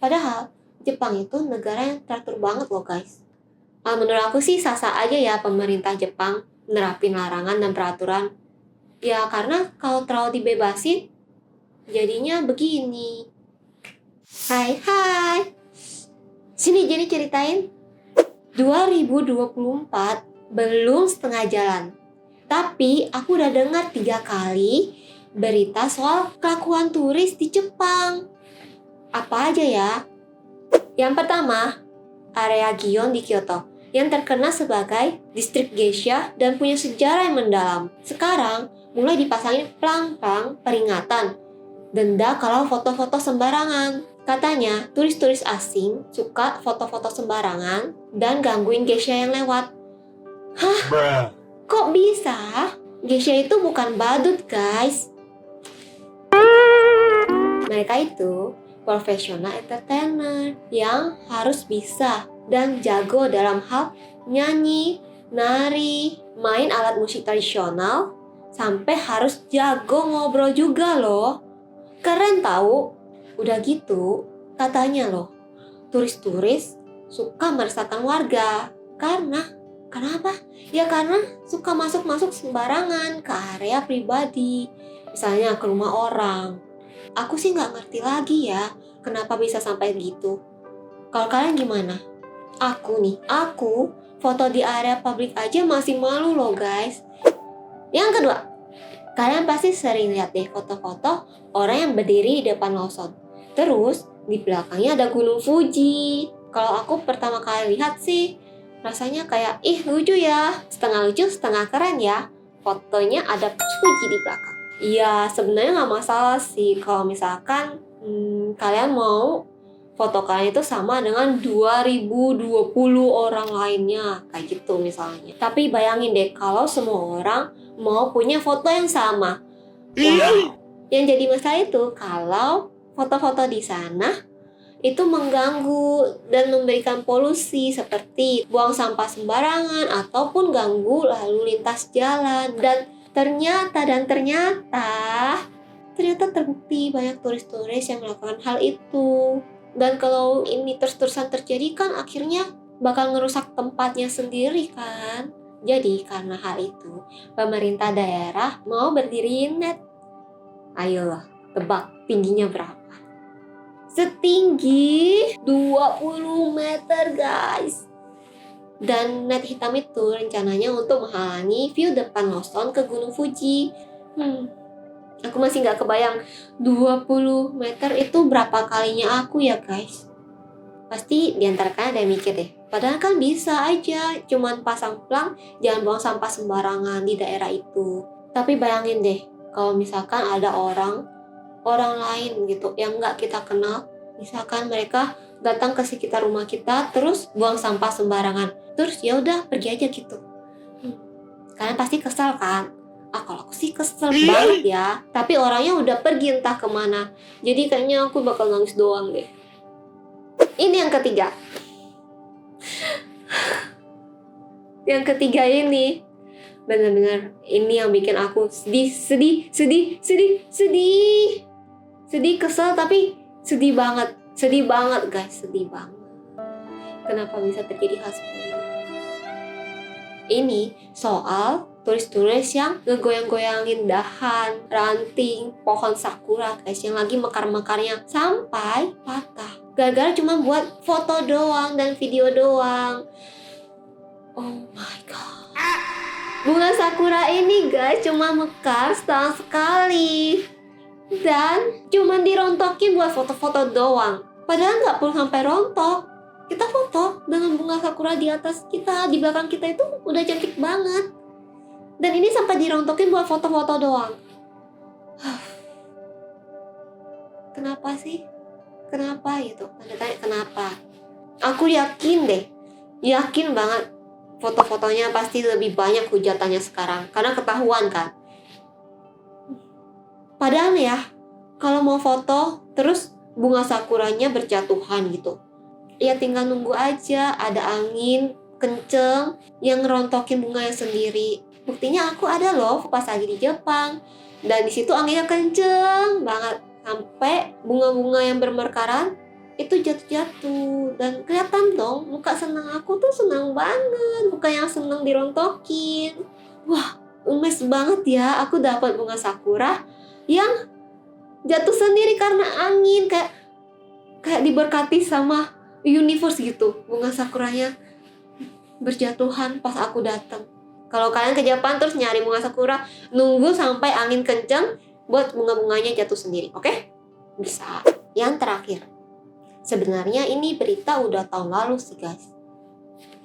Padahal Jepang itu negara yang teratur banget loh guys. Menurut aku sih sah-sah aja ya pemerintah Jepang nerapin larangan dan peraturan. Ya karena kalau terlalu dibebasin, jadinya begini. Hai hai, sini jadi ceritain. 2024 belum setengah jalan. Tapi aku udah dengar 3 kali berita soal kelakuan turis di Jepang. Apa aja ya? Yang pertama, area Gion di Kyoto yang terkenal sebagai distrik geisha dan punya sejarah yang mendalam. Sekarang mulai dipasangin plang-plang peringatan, denda kalau foto-foto sembarangan. Katanya turis-turis asing suka foto-foto sembarangan dan gangguin geisha yang lewat. Hah? Kok bisa? Geisha itu bukan badut guys. Mereka itu profesional entertainer yang harus bisa dan jago dalam hal nyanyi, nari, main alat musik tradisional, sampai harus jago ngobrol juga loh. Keren tahu. Udah gitu, katanya loh, turis-turis suka meresahkan warga. Kenapa? Ya karena suka masuk-masuk sembarangan ke area pribadi, misalnya ke rumah orang. Aku sih nggak ngerti lagi ya, kenapa bisa sampai gitu. Kalau kalian gimana? Aku foto di area publik aja masih malu loh guys. Yang kedua, kalian pasti sering lihat deh foto-foto orang yang berdiri di depan Lawson. Terus di belakangnya ada Gunung Fuji. Kalau aku pertama kali lihat sih, rasanya kayak lucu ya. Setengah lucu, setengah keren ya. Fotonya ada Fuji di belakang. Iya, sebenarnya nggak masalah sih kalau misalkan kalian mau foto kalian itu sama dengan 2020 orang lainnya, kayak gitu misalnya. Tapi bayangin deh kalau semua orang mau punya foto yang sama. Wow. Yang jadi masalah itu kalau foto-foto di sana itu mengganggu dan memberikan polusi seperti buang sampah sembarangan ataupun ganggu lalu lintas jalan. Dan ternyata terbukti banyak turis-turis yang melakukan hal itu. Dan kalau ini terus-terusan terjadi kan akhirnya bakal ngerusak tempatnya sendiri kan. Jadi karena hal itu, pemerintah daerah mau berdiriin net. Ayolah, tebak tingginya berapa? Setinggi 20 meter guys. Dan net hitam itu rencananya untuk menghalangi view depan Lawson ke Gunung Fuji. Aku masih nggak kebayang 20 meter itu berapa kalinya aku ya guys. Pasti diantara kalian ada yang mikir deh, padahal kan bisa aja cuman pasang plang jangan buang sampah sembarangan di daerah itu. Tapi bayangin deh kalau misalkan ada orang lain gitu yang nggak kita kenal, misalkan mereka datang ke sekitar rumah kita terus buang sampah sembarangan, terus ya udah pergi aja gitu. Kalian pasti kesal kan? Kalau aku sih kesel banget ya. Tapi orangnya udah pergi entah kemana. Jadi kayaknya aku bakal nangis doang deh. Ini yang ketiga. Yang ketiga ini benar-benar ini yang bikin aku sedih, kesel tapi sedih banget guys, sedih banget. Kenapa bisa terjadi hal seperti ini? Ini soal turis-turis yang ngegoyang-goyangin dahan, ranting, pohon sakura guys yang lagi mekar-mekarnya sampai patah. Gara-gara cuma buat foto doang dan video doang. Oh my god. Bunga sakura ini guys cuma mekar setahun sekali. Dan cuma dirontokin buat foto-foto doang. Padahal nggak perlu sampai rontok. Kita foto dengan bunga sakura di atas kita, di belakang kita itu udah cantik banget. Dan ini sampai dirontokin buat foto-foto doang. Kenapa sih? Kenapa gitu? Tanda tanya kenapa? Aku yakin banget foto-fotonya pasti lebih banyak hujatannya sekarang karena ketahuan kan. Padahal ya, kalau mau foto terus bunga sakuranya berjatuhan gitu, ya tinggal nunggu aja ada angin kenceng yang ngerontokin bunganya sendiri. Buktinya aku ada loh pas lagi di Jepang, dan di situ anginnya kenceng banget sampai bunga-bunga yang bermekaran itu jatuh-jatuh. Dan kelihatan dong, muka senang aku tuh senang banget, bukan yang senang dirontokin. Wah, emes banget ya, aku dapat bunga sakura yang jatuh sendiri karena angin, kayak diberkati sama universe gitu. Bunga sakuranya berjatuhan pas aku datang. Kalau kalian ke Jepang terus nyari bunga sakura, nunggu sampai angin kenceng buat bunga-bunganya jatuh sendiri, oke? Bisa. Yang terakhir, sebenarnya ini berita udah tahun lalu sih guys,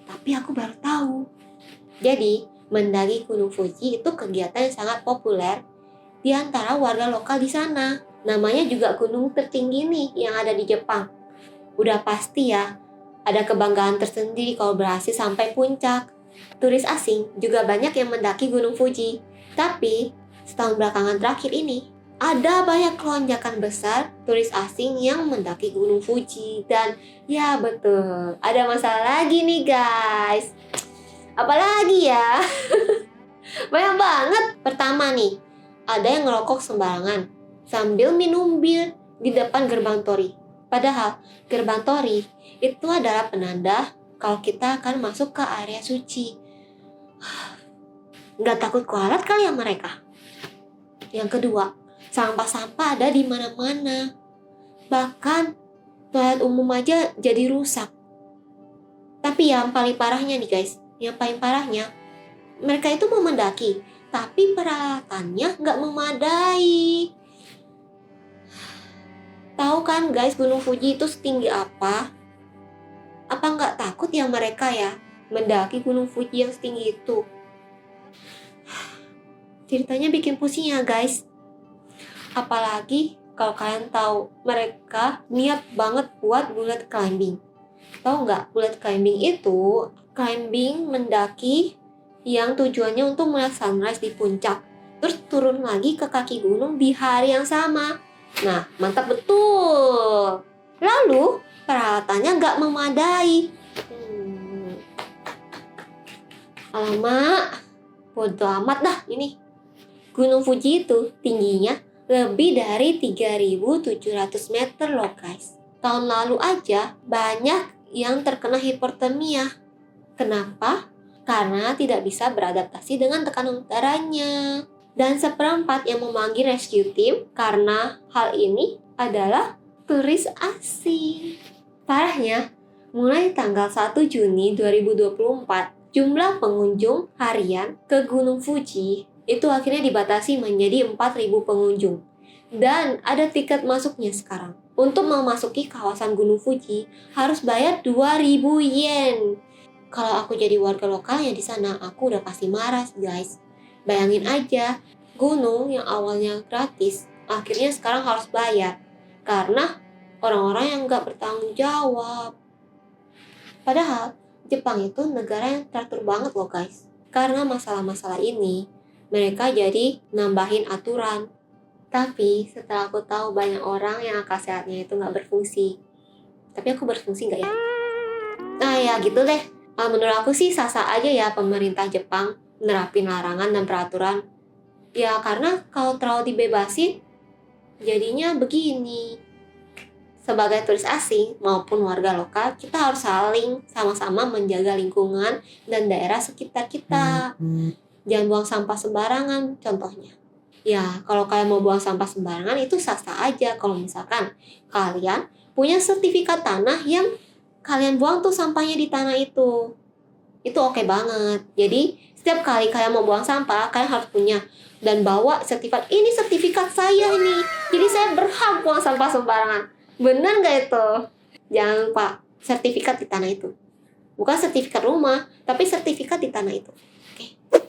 tapi aku baru tahu. Jadi mendaki Gunung Fuji itu kegiatan yang sangat populer di antara warga lokal di sana. Namanya juga gunung tertinggi nih yang ada di Jepang. Udah pasti ya, ada kebanggaan tersendiri kalau berhasil sampai puncak. Turis asing juga banyak yang mendaki Gunung Fuji. Tapi setahun belakangan terakhir ini, ada banyak lonjakan besar turis asing yang mendaki Gunung Fuji. Dan ya betul, ada masalah lagi nih guys. Apalagi ya? Banyak banget. Pertama nih, ada yang ngerokok sembarangan sambil minum bir di depan gerbang tori. Padahal gerbang tori itu adalah penanda kalau kita akan masuk ke area suci. Nggak takut kualat kali ya mereka? Yang kedua, sampah-sampah ada di mana-mana. Bahkan toilet umum aja jadi rusak. Tapi yang paling parahnya nih guys, yang paling parahnya, mereka itu mau mendaki, tapi peralatannya nggak memadai. Tahu kan guys, Gunung Fuji itu setinggi apa? Apa nggak takut ya mereka ya mendaki Gunung Fuji yang setinggi itu? Ceritanya bikin pusing ya guys. Apalagi kalau kalian tahu mereka niat banget buat bullet climbing. Tahu nggak, bullet climbing itu climbing mendaki yang tujuannya untuk melihat sunrise di puncak, terus turun lagi ke kaki gunung di hari yang sama. Nah, mantap betul. Lalu, peralatannya nggak memadai. Alamak, bodo amat dah ini. Gunung Fuji itu tingginya lebih dari 3.700 meter loh guys. Tahun lalu aja banyak yang terkena hipotermia. Kenapa? Karena tidak bisa beradaptasi dengan tekanan udaranya. Dan seperempat yang memanggil rescue team karena hal ini adalah turis asing. Parahnya, mulai tanggal 1 Juni 2024, jumlah pengunjung harian ke Gunung Fuji itu akhirnya dibatasi menjadi 4.000 pengunjung. Dan ada tiket masuknya sekarang. Untuk memasuki kawasan Gunung Fuji harus bayar 2.000 yen. Kalau aku jadi warga lokalnya di sana, aku udah pasti marah guys. Bayangin aja, gunung yang awalnya gratis, akhirnya sekarang harus bayar. Karena orang-orang yang gak bertanggung jawab. Padahal, Jepang itu negara yang teratur banget loh guys. Karena masalah-masalah ini, mereka jadi nambahin aturan. Tapi setelah aku tahu banyak orang yang akal sehatnya itu gak berfungsi. Tapi aku berfungsi gak ya? Nah ya gitu deh. Menurut aku sih sah-sah aja ya pemerintah Jepang nerapin larangan dan peraturan. Ya karena kalau terlalu dibebasin, jadinya begini. Sebagai turis asing maupun warga lokal, kita harus saling sama-sama menjaga lingkungan dan daerah sekitar kita. Jangan buang sampah sembarangan contohnya. Ya kalau kalian mau buang sampah sembarangan itu sah-sah aja. Kalau misalkan kalian punya sertifikat tanah yang kalian buang tuh sampahnya di tanah itu oke banget. Jadi setiap kali kalian mau buang sampah, kalian harus punya dan bawa sertifikat. Ini sertifikat saya ini, jadi saya berhak buang sampah sembarangan. Bener nggak itu? Jangan lupa sertifikat di tanah itu. Bukan sertifikat rumah, tapi sertifikat di tanah itu. Oke,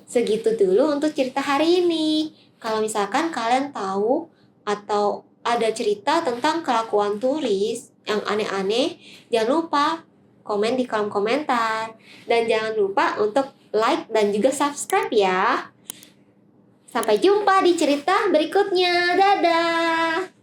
segitu dulu untuk cerita hari ini. Kalau misalkan kalian tahu atau ada cerita tentang kelakuan turis yang aneh-aneh, jangan lupa komen di kolom komentar. Dan jangan lupa untuk like dan juga subscribe ya. Sampai jumpa di cerita berikutnya. Dadah!